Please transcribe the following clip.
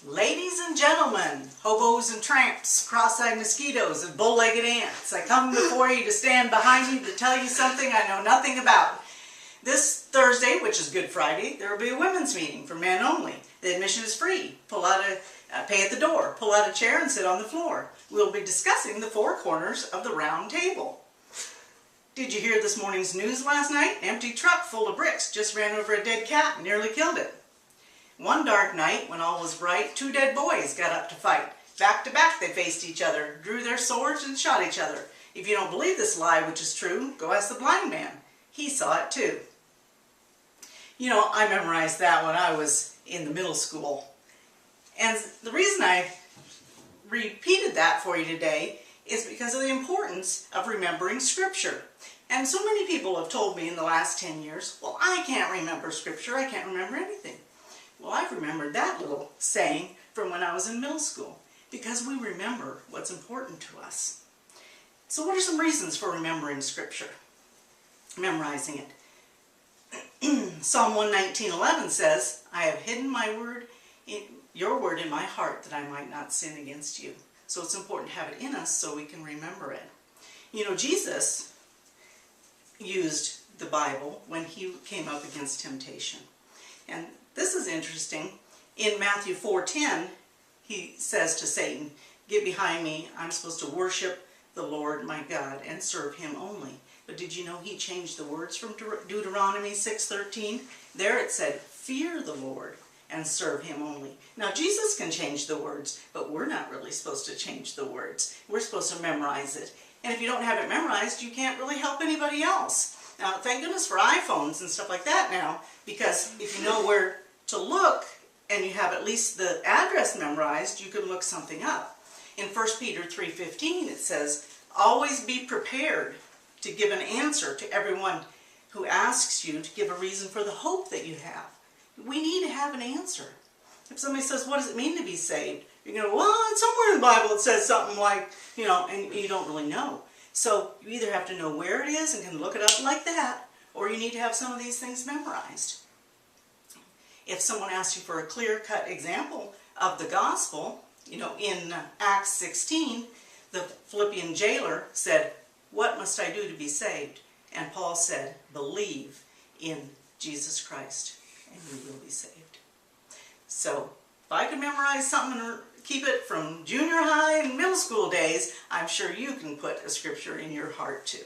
Ladies and gentlemen, hobos and tramps, cross-eyed mosquitoes and bull-legged ants, I come before you to stand behind you to tell you something I know nothing about. This Thursday, which is Good Friday, there will be a women's meeting for men only. The admission is free. Pay at the door, pull out a chair and sit on the floor. We'll be discussing the four corners of the round table. Did you hear this morning's news last night? Empty truck full of bricks just ran over a dead cat and nearly killed it. One dark night, when all was bright, two dead boys got up to fight. Back to back they faced each other, drew their swords and shot each other. If you don't believe this lie, which is true, go ask the blind man. He saw it too. You know, I memorized that when I was in the middle school. And the reason I repeated that for you today is because of the importance of remembering Scripture. And so many people have told me in the last 10 years, well, I can't remember Scripture, I can't remember anything. Well, I've remembered that little saying from when I was in middle school, because we remember what's important to us. So what are some reasons for remembering Scripture? Memorizing it. Psalm 119:11 says, I have hidden your word in my heart that I might not sin against you. So it's important to have it in us so we can remember it. You know, Jesus used the Bible when he came up against temptation. And this is interesting. In Matthew 4:10, he says to Satan, get behind me, I'm supposed to worship the Lord my God and serve him only. But did you know he changed the words from Deuteronomy 6:13? There it said, fear the Lord and serve him only. Now Jesus can change the words, but we're not really supposed to change the words. We're supposed to memorize it. And if you don't have it memorized, you can't really help anybody else. Now, thank goodness for iPhones and stuff like that now, because if you know where to look and you have at least the address memorized, you can look something up. In 1 Peter 3:15 it says, always be prepared to give an answer to everyone who asks you to give a reason for the hope that you have. We need to have an answer. If somebody says, what does it mean to be saved? You're going to go, well, it's somewhere in the Bible it says something like, you know, and you don't really know. So you either have to know where it is and can look it up like that, or you need to have some of these things memorized. If someone asks you for a clear-cut example of the gospel, you know, in Acts 16, the Philippian jailer said, what must I do to be saved? And Paul said, believe in Jesus Christ and you will be saved. So if I could memorize something and keep it from junior high and middle school days, I'm sure you can put a scripture in your heart too.